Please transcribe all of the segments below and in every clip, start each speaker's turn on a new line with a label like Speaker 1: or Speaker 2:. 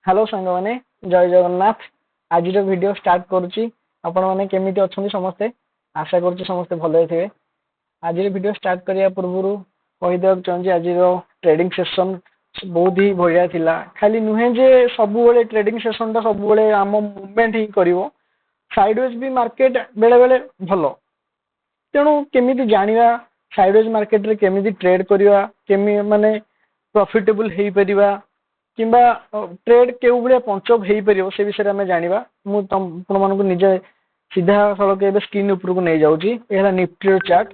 Speaker 1: Hello सांग मैंने जय जगन्नाथ। आज वीडियो स्टार्ट करुच्ची आपण मैंने केमिति अच्छे समस्ते आशा करुच्ची समस्ते भले थे। आज वीडियो स्टार्ट करने पूर्व कहीदेक चाहिए आज ट्रेडिंग सेशन बहुत ही बढ़िया थिला। खाली नुहे जे सब ट्रेडिंग सेशन टा सब आम मुवमेंट ही करिवो साइडवेज भी मार्केट बेले बेले भल तेणु केमिति जानिबा साइडवेज मार्केट रे केमिति ट्रेड करिवा केमि माने प्रॉफिटेबल हेई परिबा किंबा ट्रेड केउ भलिया पंचअप हेई परिबो से विषय आम जानिबा। मु आपण मानकु निजे सीधा सड़क एबे स्क्रीन ऊपर को नहीं जाउची। एला निफ्टी चार्ट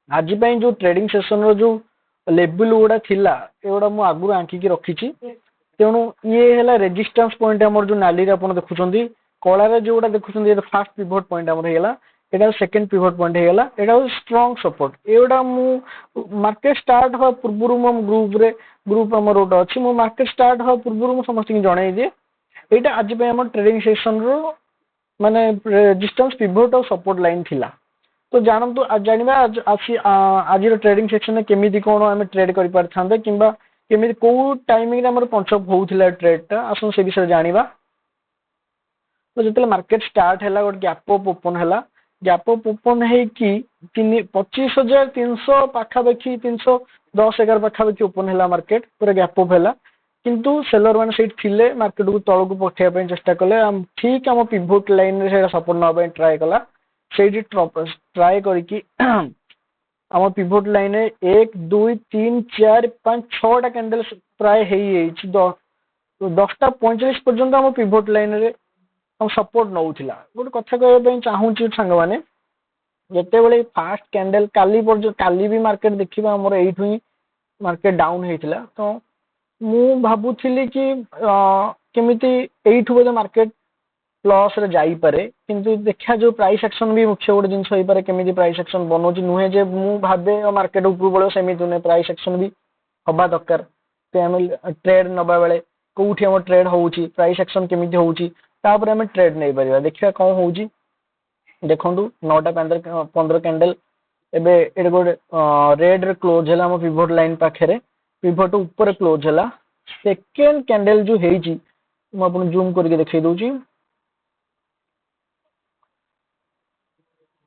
Speaker 1: आज जो ट्रेडिंग सेशन रो जो लेवल गुड़ा थिला एगुड़ा मु आगु आंकिकी रखी। तेणु ये है रेजिस्टेंस पॉइंट आमर जो नाली रे आपण देखुछंती कलार जो गुड़ा देखुछंती ये फर्स्ट पिवट पॉइंट आमर हेला एटा सेकंड पिवट पॉइंट हेला एटा स्ट्रांग सपोर्ट। एगुड़ा मु मार्केट स्टार्ट हो पूर्व मो ग्रुप आमर गोटे अच्छी मो मार्केट स्टार्ट हो पूर्व मु समस्त जणाई दिए एटा आज पे आमर ट्रेडिंग सेशन रो माने रेजिस्टेंस पिवट और सपोर्ट लाइन थिला। तो जानतु आज जानिबा आज ट्रेडिंग सेक्शन में केमिति कोन आमे ट्रेड करि पारथांते किंबा केमिति को टाइमिंग रे हमर पंचअप होउथिला ट्रेड टा आसु से विषय जानिबा। तो जतले मार्केट स्टार्ट हैला गोट गैप अप ओपन हैला गैप अप ओपन है कि 25,300 पाखापाखि 310-11 पाखापाखि ओपन हैला मार्केट पूरा गैप अप हैला किंतु सेलर माने सेट थिले मार्केट को तळो को पठिया पय चेष्टा कले ठीक हम पिवट लाइन रे से सपोर्ट न पय ट्राई कला से ट्राई करके आम पिवट लाइन 1 2 3 4 5 6टा कैंडल प्राय 10टा 45 पर्यंत आम पिवट लाइन रे हम सपोर्ट नौथिला। गोटे कथा कहबे चाहूची संग माने जते बेले फास्ट कैंडल काली भी मार्केट देखिबा हमर एठु ही मार्केट डाउन हेतिला। तो मु भाबुथिली कि केमिति एठु बोले मार्केट प्लस रे जाई पारे किंतु देखा जो प्राइस एक्शन भी मुख्य गोटे जिनस होई पारे केमिति प्राइस एक्शन बनोची नुहे जे मु भाबे मार्केट ऊपर बळो सेमिति ने प्राइस एक्शन भी हबा दरकार ते हम ट्रेड नबा बेले कोउठी हम ट्रेड होउची प्राइस एक्शन केमिति होउची तापर हम ट्रेड नै परिबा देखिया कोन होउची। देखंतु 9टा 15 कैंडल एबे एड गोटे रेड रे क्लोज हैला हम पिवट लाइन पाखरे पिवट ऊपर क्लोज हैला सेकंड कैंडल जो हेची म अपन जूम करके देखै दोची।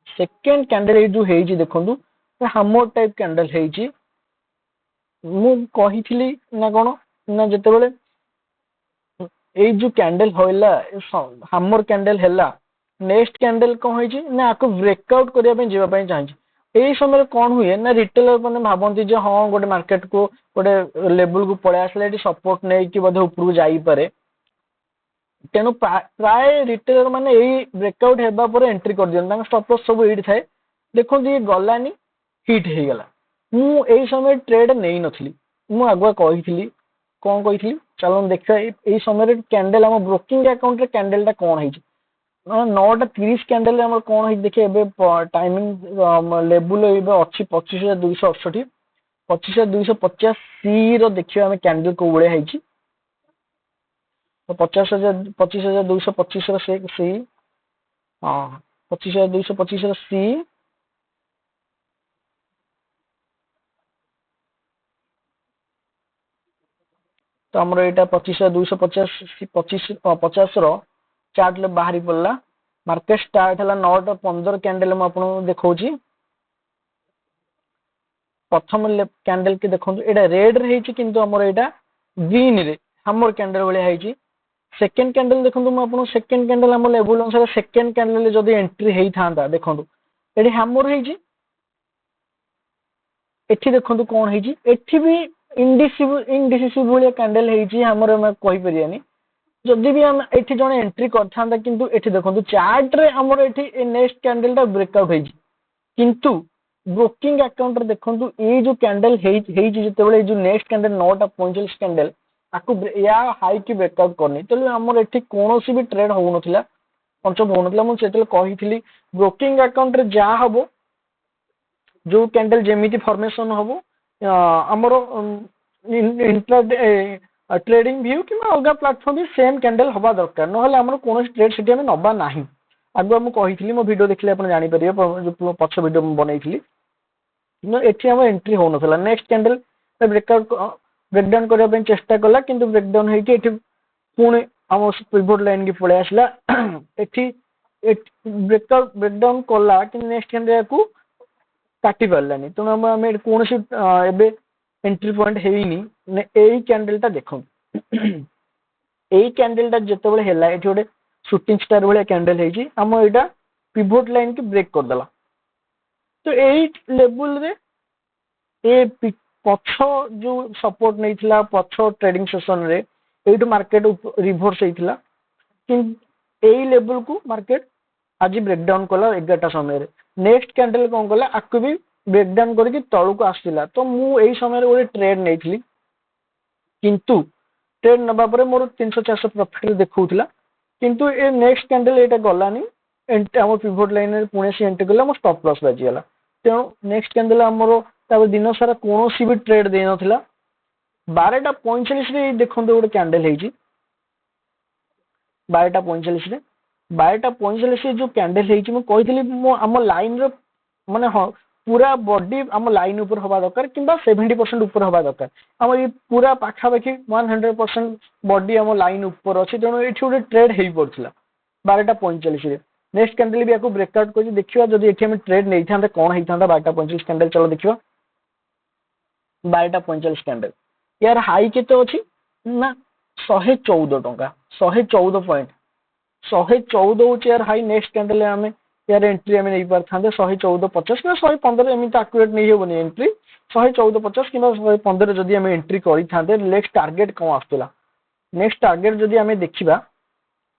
Speaker 1: सेकेंड कैंडल जो हेजी देखंतु हमर टाइप कैंडल हेजी मु कहिथिली ना कोन ना जते बेले ए जो कैंडल होइला हमर कैंडल हैला नेक्स्ट कैंडल कोन होइची ना आको ब्रेकआउट करिया पे जेबा पे चाहि एई समय कोन हुए ना रिटेलर माने भाबंती जे हां गोटे मार्केट को गोटे लेवल को पळे आसले एटी सपोर्ट नै कि बधे ऊपर को जाई पारे तेणु प्राय रिटेलर माने यही ब्रेकआउट हेबा पर एंट्री कर दियन स्टॉप लॉस सब एडी थाए देखो ये गलानी हिट हे गला मु एई समय ट्रेड नै नथली मु आगुआ कहिथिली कोन कहिथिली चलो देखा एई समय कैंडल हम ब्रोकिंग अकाउंट रे कैंडल टा कोन हेजी 9:30 कैंडल हम कोन हे देखे एबे टाइमिंग लेवल एबे अछि 25,268 25,250 सी रो देखियो हम कैंडल को बळे हेजी तो 25,225 सी हाँ 25,225 सी तो आमर यहाँ 25,250 रो चार्ट ले बाहरी पड़ला मार्केट स्टार्ट है 9:15 कैंडल में आपको देखौची। प्रथम कैंडल के देखो एटा रेड रे हेची किंतु हमर एटा ग्रीन रे हमर कैंडल बळे हेची। सेकेंड कैंडल देखो मु आपन सेकेंड कैंडल हम लेवल अनुसार सेकेंड कैंडल जदि एंट्री हेई थांदा देखो एठी हमर हेची एठी देखो कोन हेची एठी भी इंडिसिसिव भलिया कैंडल हेची हमर हम कहि परियानी जदि भी हम एठी जने एंट्री करथांदा किंतु एठी देखो चार्ट रे हमर एठी नेक्स्ट कैंडल टा ब्रेकआउट हेची किंतु ब्रोकिंग अकाउंट रे देखंतु ए जो कैंडल हेई जते बेले जो नेक्स्ट कैंडल 9:45 कैंडल आकु या हाई की ब्रेकआउट करनी तले हमर एठी कोनोसी भी ट्रेड हो नथिला पंचम हो नथिला मु सेतले कहिथिली ब्रोकिंग अकाउंट रे जा हबो जो कैंडल जेमिति फॉर्मेशन हबो हमर इंट्राडे ट्रेडिंग व्यू कि अलगा प्लेटफॉर्म भी सेम कैंडल हबा दरकार नहले हमर कोनोसी ट्रेड सिटी हम नबा नाही। आगु हम कहिथिली मो वीडियो देखले अपन जानि परिबे जो पछ वीडियो बनैथिली एठी हम एंट्री हो नथला नेक्स्ट कैंडल ब्रेकडाउन करने चेष्टा कला किंतु ब्रेकडाउन होगी पुणी आम पिवट लाइन की पलि आसला ब्रेकडाउन कला कि नेक्स्ट कैंडल को काटी पारानी तेणु आम कौन एंट्री पॉइंट है कैंडल टा देख यही कैंडल टा जिते है गोटे शूटिंग स्टार भाया कैंडल आम यहाँ पिवट लाइन की ब्रेक करदेला तो यही लेवल रे ए पछ जो सपोर्ट नहीं पछ ट्रेडिंग सेशन रे यही मार्केट रिभर्स होता यही लेवल को मार्केट आज ब्रेकडाउन कला 11टा समय नेक्स्ट कैंडल कौन कला आपको भी ब्रेकडाउन करके तलू को आसला तो मुझे समय गोटे ट्रेड नहीं किंतु ट्रेड नवा मोर 300-400 प्रॉफिट देखा किंतु ए नेक्स्ट कैंडल यहाँ गलानी आम पिवट लाइन पुणे से एंट्री कला मोर स्टॉप लॉस बाजीगला तेणु नेक्स्ट कैंडल आमर दिन सारा कौन भी ट्रेड दे ना 12:45 देखो गोटे कैंडल है 12:45 जो कैंडल है आम लाइन माने हाँ पूरा बॉडी आम लाइन ऊपर हवा दरकार कि 70% ऊपर हवा दरकार आम ये पूरा पाखापाखि 100% बॉडी आम लाइन ऊपर अच्छे तेणु ये गोटे ट्रेड हो पड़ा 12:45 नेक्स्ट कैंडल भी आपको ब्रेकआउट कर देखा जब ये ट्रेड नहीं था कौन होता 12:45 कैंडल चलो देखा 12:45 कैंडल यार हाई केते अच्छी ना 114 टंका 114 पॉइंट 114 हूँ यार हाई नेक्स्ट कैंडल आम यार एंट्री आम नहीं पारे 114.50 कि 115 एमती आकुरेट नहीं हेनी एंट्री 114.50 कि 115 जदि आम एंट्री करते नेक्स्ट टार्गेट कौन आसला नेक्स्ट टार्गेट जदि आम देखा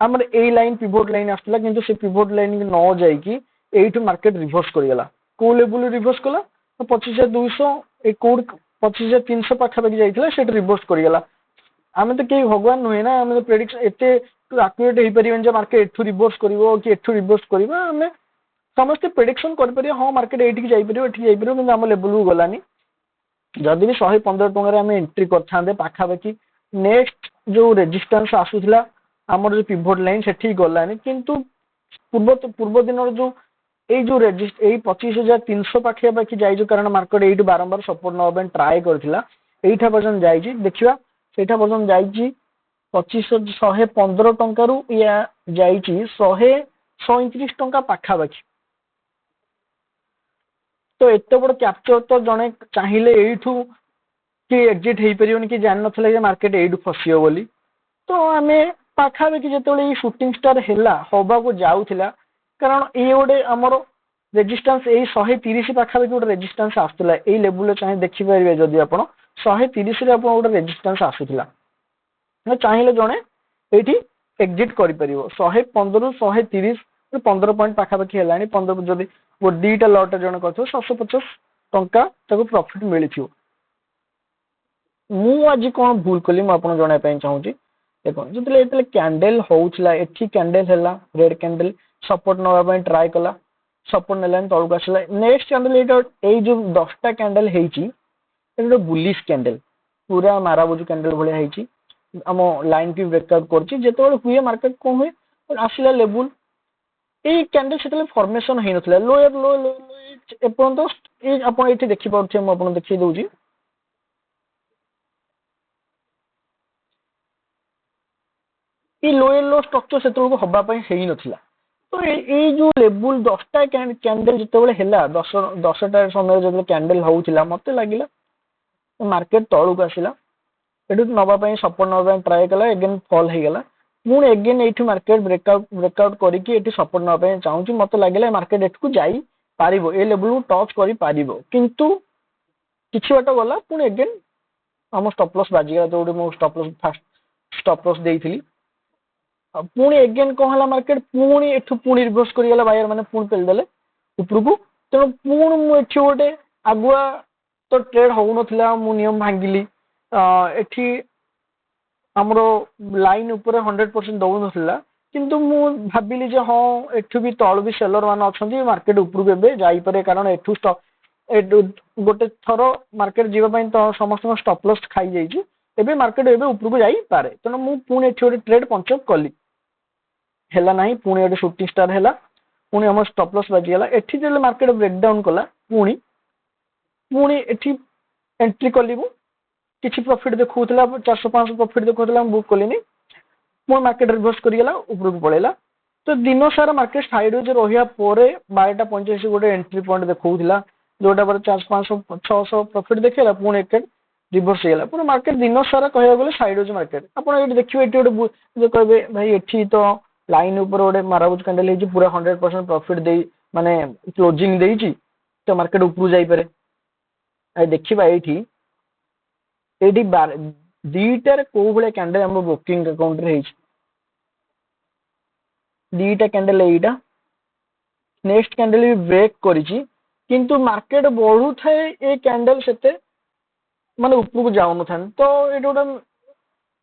Speaker 1: आमर ए लाइन पिवट लाइन आसला किंतु से पिवट लाइन न जाइकी एठू मार्केट रिभर्स करगला को लेवल रिभर्स कला 25,200 कोड 25,300 पाखापाखि जाइए से रिभर्स करगला आम तो कई भगवान नुहे ना आम तो प्रेडिक्शन एत आकुरेट हो पारे मार्केट एठू रिभर्स कर कि एठू रिभर्स करवा आम समस्ते प्रेडिक्शन कर हाँ मार्केट ये जापर कि आम लेवल को गलानी जदि भी 115 टकर आम एंट्री करते पाखापाखि नेक्स्ट जो रेजिस्टेंस आसूला आमर जो पिवट लाइन से गलानी किंतु पूर्व दिन जो ये जो रेजिस्ट यही 25,300 पाखापाखि जाइए कारण मार्केट ये बारंबार सपोर्ट ना ट्राए करथिला एठा पर्यंत जाइए देखिए सेठा पर्यंत जाइए 25,115 टंका रू या जाइए 137 टंका पाखापाखि तो एत बड़ कैप्चर तो जड़े चाहिए यू कि एग्जिट हो पारे कि जान ना मार्केट यू फसियो बोली तो आम पाखापाखि जो शूटिंग स्टार है हवा को जाऊला कारण ये गोटे आमर रेजिस्टेंस यही 130 पाखापाखि गोटे रेजिस्टेंस आसूला यही लेवल चाहिए देखिपारे जदि आप 130 गोटे रेजिस्टेंस आसूला चाहिए जड़े ये एग्जिट कर 115 130 15 पॉइंट पाखापाखि है 15 जदि वो दीटा लट जन कर 750 टंका प्रॉफिट मिली आज कौन भूल कली मुझे जनवाई चाहूँगी देखो जो कैंडल होता एटी कैंडल है रेड कैंडल सपोर्ट नापी ट्राए कला सपोर्ट ना तौक आसला नेक्स्ट कैंडल ये जो 10टा कैंडल है बुलिश कैंडल पूरा माराबुजु कैंडल भाई आम लाइन की ब्रेकआउट कर हुए मार्केट कौन हुए आसला लेवल ये कैंडल से फॉर्मेशन हो ना लोअर लो एपर्तंत आप ये देखिपे मुझे देखी दूसरी ये लोअर लो स्ट्रक्चर से हवापाई हो ना तो ये जो लेवल 10टा कैंडल जो है 10टा समय जो कैंडल होता मत लगे मार्केट तौक आसला ये नापी सपोर्ट नापी ट्राए कला एगेन फॉल हो गला पुणी एगेन ये मार्केट ब्रेकआउट करके सपोर्ट नापी चाहूँगी मत लगे मार्केट एटू जाई पारिबो ए लेवल को टच कर पारिबो किंतु किछि बाट गला पुणी एगेन आम स्टॉप लॉस बाजीगला जो मो stop loss fast stop loss देइथिली पुणी एगेन कौन है मार्केट पुणी एठू पुणी रिभर्स करगला बायर मैंने पुणी पेलदेले उपरकू तेणु पुणी मुझे गोटे आगुआ तो ट्रेड हो ना मु नियम भांगिली एठी आमर लाइन उपर 100% दौन किंतु मु भाविली जे हाँ एठू भी तल भी सेलर मान अच्छा मार्केट उपरकू एवं जापे कारण एठू गोटे थर मार्केट जीवाई तो समस्त स्टॉप लॉस खाई जाइए एवं मार्केट एवं उपरकू जापे तेणु मुझे पुणी गोटे ट्रेड पंचअप कली है ना पुणी गोटे शूटिंग स्टार है पुणी आम स्टॉप लॉस बाजीगला एठी जो मार्केट ब्रेकडाउन कला पुणी पुणी एठी एंट्री कली किसी प्रॉफिट देखौतला 400 500 प्रॉफिट देखौतला हम बुक कलिनी मो मार्केट रिवर्स करिगला ऊपर को पळेला तो दिन सारा मार्केट साइडवेज रहिया परे 12:85 गोटे एंट्री पॉइंट देखौतला जोटा पर 400 500 600 प्रॉफिट देखेला पुणी एक रिवर्स हेला पूरा मार्केट दिन सारा कहया गले साइडवेज मार्केट आपण एठी देखियो एठी गोटे जो कहबे भाई एठी तो लाइन ऊपर गोटे माराबुज कैंडल हे पूरा 100% प्रॉफिट दे माने क्लोजिंग देइची तो मार्केट ऊपर जाई पारे आ देखिबा एठी एठी दीटार को भले कैंडल हम बुकिंग अकाउंट रे हेची दीटा कैंडल एटा नेक्स्ट कैंडल भी ब्रेक करिची किंतु मार्केट बढ़ू थाए ए कैंडल सेते माने ऊपर को जाउन थान तो एटा गोटे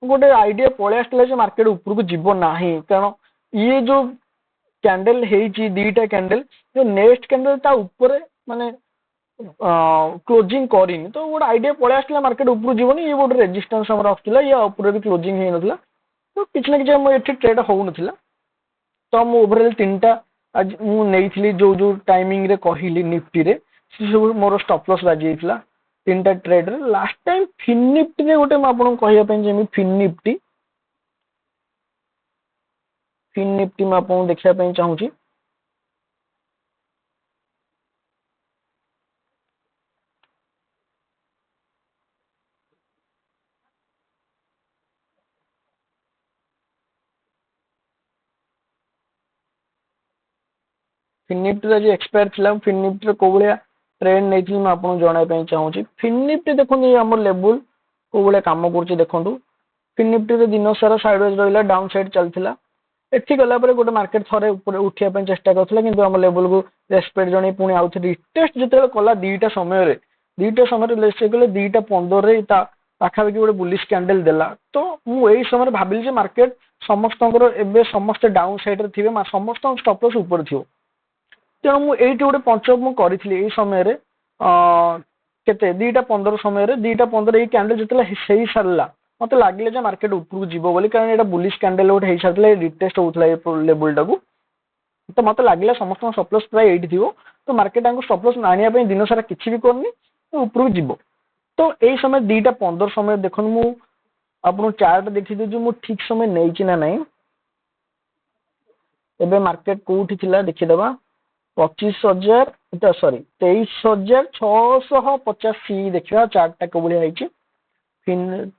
Speaker 1: गोटे आइडिया पळे आस्टला जे मार्केट ऊपर को जीवो नाही कारण ये जो कैंडल हेची दीटा कैंडल जो नेक्स्ट कैंडल ता ऊपर माने क्लोजिंग करिनी तो गोटे आइडिया पळे आस्टला मार्केट ऊपर जीवनी ये गोटे रेजिस्टेंस हमर आस्टला या ऊपर भी क्लोजिंग हे नथला तो किछ ना किछ हम एठी ट्रेड होउ नथला तो मु ओवरऑल तीनटा आज मु नेइथली जो जो टाइमिंग रे कहिली निफ्टी रे से सब मोर स्टॉप लॉस बाजी जाइतला तीनटा ट्रेड रे लास्ट टाइम फिन निफ्टी रे गोटे म आपन कहिया पे जेमी फिन निफ्टी म आपन देखिया पे चाहूची फिन निफ्टी रे जे एक्सपायर थिला फिन निफ्टी रे कोबळिया ट्रेंड नेइथली म आपन जणाय पे चाहूची फिन निफ्टी देखुन ये हमर लेवल कोबळे काम करची देखंतु फिन निफ्टी रे दिन सारा साइडवेज रहिला डाउन साइड चलथिला एठी गला परे गोटे मार्केट थरे ऊपर उठिया पे चेष्टा करथिला किंतु हम लेवल को रेस्पेक्ट जणी पुणी आउथ रिटेस्ट जते कला दीटा समय रे लेस गले 2:15 रे ता पाखा कि गोटे बुलिश कैंडल देला तो मु एई समय भाबिल जे मार्केट समस्तଙ୍କର एबे समस्त डाउन साइड रे थिबे समस्त स्टॉप लॉस ऊपर थियो तेणु मु एइटी गोटे पंचक मु करिथिली एई समय रे केते 2:15 समय रे 2:15 एई कैंडल जतला हेई सारला मते लागिले जे मार्केट ऊपर को जीवो बोली कारण एटा बुलिश कैंडल गोटे हेई सारला रिटेस्ट होतला ए लेवल टाकू तो मते लागिला समस्त स्टॉप लॉस प्राय एइटी थिबो तो मार्केट आंको स्टॉप लॉस नानिया पे दिन सारा किछि भी करनी तो ऊपर को जीवो तो एई समय 2:15 समय देखन मु आपन चार्ट देखि दे मु ठीक समय नै छि ना नै एबे मार्केट कोठी थिला देखि दबा 25,000 सॉरी 23,650 देखिया चार्ट टा कोबळी आइछि फिन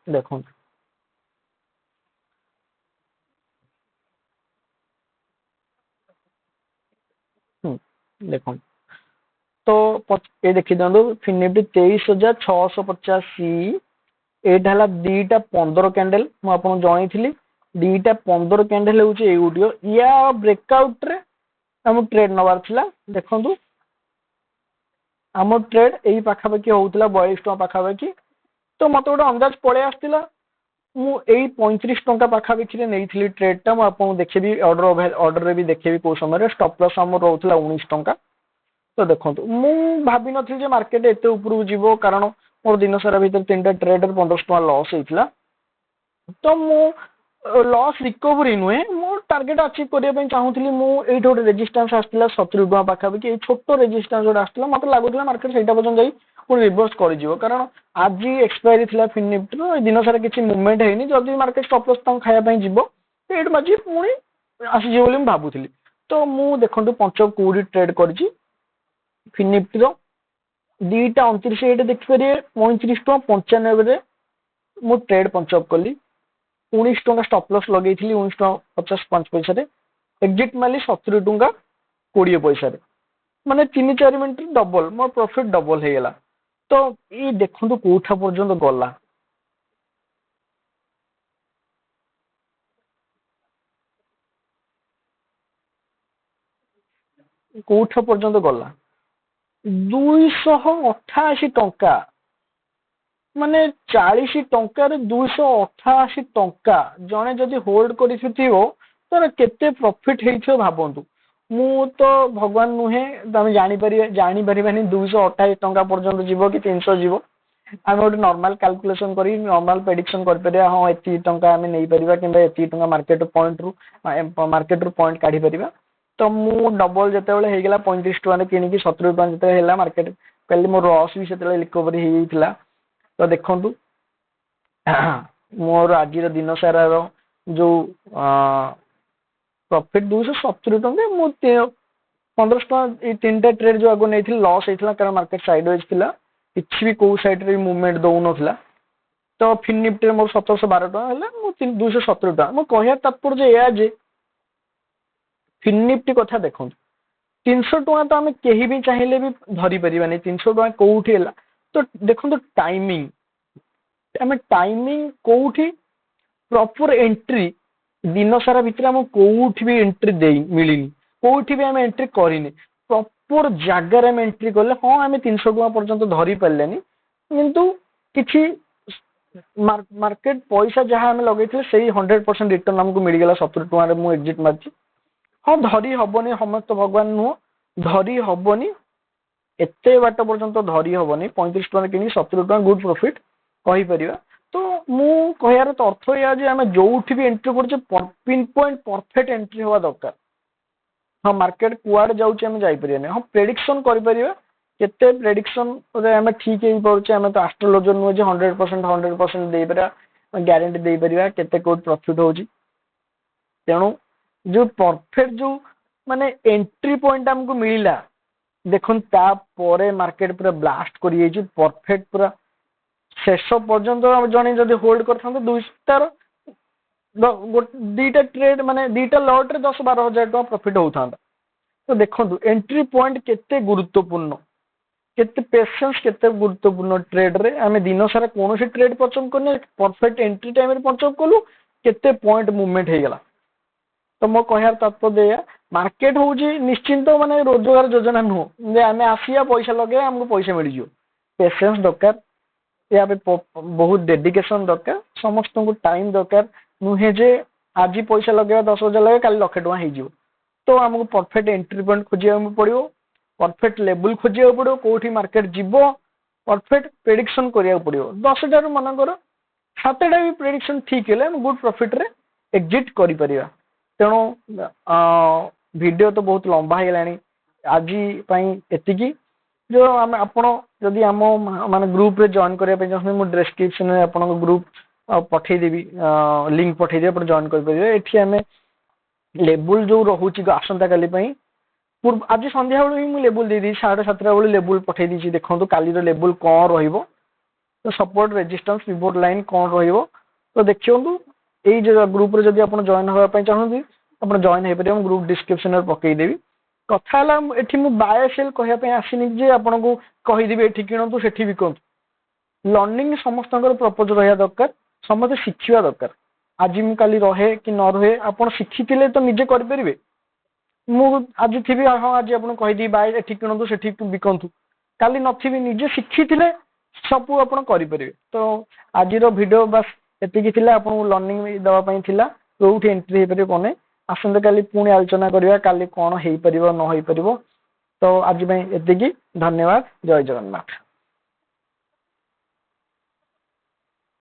Speaker 1: देखो देखो तो ये देखी दिखाँ फिन निफ्टी 23,685 एटा हला 2:15 कैंडल मु आपन जणाइथिली 2:15 कैंडल होउची ए वीडियो या ब्रेकआउट रे हम ट्रेड नवार थिला देखंतु हम ट्रेड एई पाखा पाखी होउतला 42 टका पाखा पाखी तो मते गोटे अंदाज पळे आस्तिला मु एई 35 टका पाखा पाखी रे नेइथिली ट्रेड टा मु आपन देखिबी ऑर्डर रे भी देखिबी को समय रे स्टॉप लॉस हम रहउतला 19 टका तो देखंतु मु भाबी नथि जे मार्केट एते ऊपर जीवो कारण मोर दिन सारा भीतर तीनटा ट्रेड रे 15 टका लॉस हेइतला तो मु लॉस रिकवरी नुहे मो टार्गेट अचीव करिया पे चाहूतली मु एइठ गोटे रेजिस्टेंस आस्तिला 70 टका पाखा पाखी ए छोटो रेजिस्टेंस गोटे आस्तिला मते लागुतला मार्केट सेटा पर्यंत जाई पुणी रिवर्स कर जीवो कारण आज एक्सपायरी थिला फिन निफ्टी रो दिन सारा किछि मूवमेंट हेनी जदी मार्केट स्टॉप लॉस तम खाया पे जीवो एट बाजी पुणी आसी जीवो बोली म भाबुतली तो मु देखंतु 520 ट्रेड करछि फिन निफ्टी रो 2:29 एट देखि परिए 35.95 रे मु ट्रेड पंचअप कली 19 टका स्टॉप लॉस लगे 19.55 पैसा रे एग्जिट माली 70 टका 20 पैसा रे माने 3-4 minute double more profit double हे गेला तो ये देखंतु कोठा पर्यंत गला कोठा पर्यंत गला 288 टंका माने 40 टंकार 288 टंका जने जदि होल्ड करिथिथिबो तर केते प्रॉफिट हेइथियो भाबंतु मु तो भगवान नुहे तमे जानि परिबानी 228 टंका पर्यंत जीवो कि 300 जीवो आमे गोटे नॉर्मल कैलकुलेशन करी नॉर्मल प्रेडिक्शन कर परिया हां एती टंका आमे नै परिबा किंबा एती टंका मार्केट रू पॉइंट काढी परिबा तो मु डबल जते बेले हे गेला 35 टका ने किनि कि 70 टका जते हेला मार्केट କାଲି ମୋର ଲସ୍ ବି ସେତେବେଳେ ରିକଭରି ହେଇଯାଇଥିଲା। ତ ଦେଖନ୍ତୁ ମୋର ଆଜିର ଦିନ ସାରାର ଯୋଉ ପ୍ରଫିଟ୍ 270 ଟଙ୍କା, ମୁଁ 1500 ଟଙ୍କା ଏଇ 3ଟା ଟ୍ରେଡ୍ ଯୋଉ ଆଗ ନେଇଥିଲି ଲସ୍ ହେଇଥିଲା କାରଣ ମାର୍କେଟ ସାଇଡ୍ ଥିଲା, କିଛି ବି କୋଉ ସାଇଡ୍ରେ ବି ମୁଭମେଣ୍ଟ ଦଉନଥିଲା। ତ ଫିନ୍ ନିଫ୍ଟିରେ ମୋର 1712 ଟଙ୍କା ହେଲା, ମୁଁ 270 ଟଙ୍କା। ମୁଁ କହିବା ତାତ୍ପର୍ଯ୍ୟ ଏଇଆ ଯେ ଫିନ୍ ନିଫ୍ଟି କଥା ଦେଖନ୍ତୁ, 300 ଟଙ୍କା ତ ଆମେ କେହି ବି ଚାହିଁଲେ ବି ଧରି ପାରିବାନି। 300 ଟଙ୍କା କୋଉଠି ହେଲା ତ ଦେଖନ୍ତୁ ଟାଇମିଂ, ଆମେ ଟାଇମିଂ କୋଉଠି ପ୍ରପର ଏଣ୍ଟ୍ରି दिन सारा भितर आम कोठी भी एंट्री दे मिलनी, कोठी भी आम एंट्री करनी, प्रॉपर जगार आम एंट्री कले हाँ आम 300 टका पर्यंत धरी पारे किंतु किसी मार्केट पैसा जहाँ आम लगे से 100% रिटर्न आमको मिलगला 70 टकर मुझे एक्जिट मार्ची। हाँ धरी हेनी समस्त भगवान नुह धरी हेनी एत बाट पर्यंत धरी हेनी 35 टका कि 70 टका गुड प्रॉफिट कहीपर। तो मु कहार तो अर्थ या आम जो भी एंट्री कर पिन पॉइंट परफेक्ट एंट्री हवा दरकार। हाँ मार्केट कुआडे जाऊँचे आम जापर हाँ प्रेडिक्शन करते प्रेडिक्शन आम ठीक हो पारे आम तो एस्ट्रोलॉजर नुहे 100% दे पारा ग्यारंटी दे पारा केते कोट प्रॉफिट होची। तेणु जो परफेक्ट जो माने एंट्री पॉइंट आमको मिलला देखुन तापर मार्केट पूरा ब्लास्ट कर परफेक्ट पूरा शेष पर्यंत जड़े जब होल्ड कर तार दीटा ट्रेड माने दीटा लॉट रे 10-12 हजार टका प्रॉफिट होता। तो देखो एंट्री पॉइंट केते गुरुत्वपूर्ण, केते पेशेंस केते गुरुत्वपूर्ण ट्रेड रे आम दिन सारा कौन सी ट्रेड परचम करने परफेक्ट एंट्री टाइम रे परचम कलु केते पॉइंट मूवमेंट हो गला। तो मो कहयार तात्पर्य मार्केट हूँ निश्चिंत माने रोजगार योजना नुह आम आसिया पैसा लगे आमको पैसा मिल जाओ, पेशेंस दरकार या बहुत डेडिकेशन दरकार, समस्त को टाइम दरकार नुहे जे आज पैसा लगे 10,000 लगे कल 1,00,000 टका हो। तो आमको परफेक्ट एंट्री पॉइंट खोजा पड़ो, परफेक्ट लेवल खोजा पड़ो, कौटी मार्केट जीव परफेक्ट प्रेडिक्शन करा पड़ो। 10टा मनकर 7टा भी प्रेडिक्शन ठीक है गुड प्रॉफिट रे एग्जिट कर। तेणु वीडियो तो बहुत लंबा है आज एतिकी जो आम आपण जदि आम माने ग्रुप रे जॉइन करने चाहते मुझे डिस्क्रिप्शन में आपको ग्रुप पठेदेवी लिंक पठेदेवी आप जॉइन करेंगे। एठी आम लेबुल जो रोचे आसंता काली पूर्व आज संध्या बेलू ही मुझे लेबुल दे दी 7:30 बेलू लेबुल पठे दी देखो काली लेबुल कौन रो तो सपोर्ट रेजिस्टेंस पिवोट लाइन कौन रो तो देखिए यही जो ग्रुप रे जदि आप जॉइन होगापी चाहते आप जॉइन हो पारे ग्रुप डिस्क्रिप्शन में पकईदेवी। कथा एठी मु बाय सेल कहयापी आसीनी जे आपन को कहीदेवी एठी किणतु सेठी बिकंतु। लर्निंग समस्त प्रपोज रहा दरकार, समस्त शिखा दरकार। आज मु काली रहे कि न रहे आपन शिखिथिले तो निजे करें। मु आज थी हाँ आज आपको कहीदी बाय एठी किणतु सेठी बिकंतु काली नथिबी निजे शिखिथिले सब आपन करें। तो आज वीडियो बस एतिकी थिला आपन लर्निंग देवाई थिला कोठी एंट्री हो पारे कौन आसंता काली पुणी आलोचना करिया काली कौन हो पार न हो पार। तो आज एतिकी धन्यवाद। जय जगन्नाथ।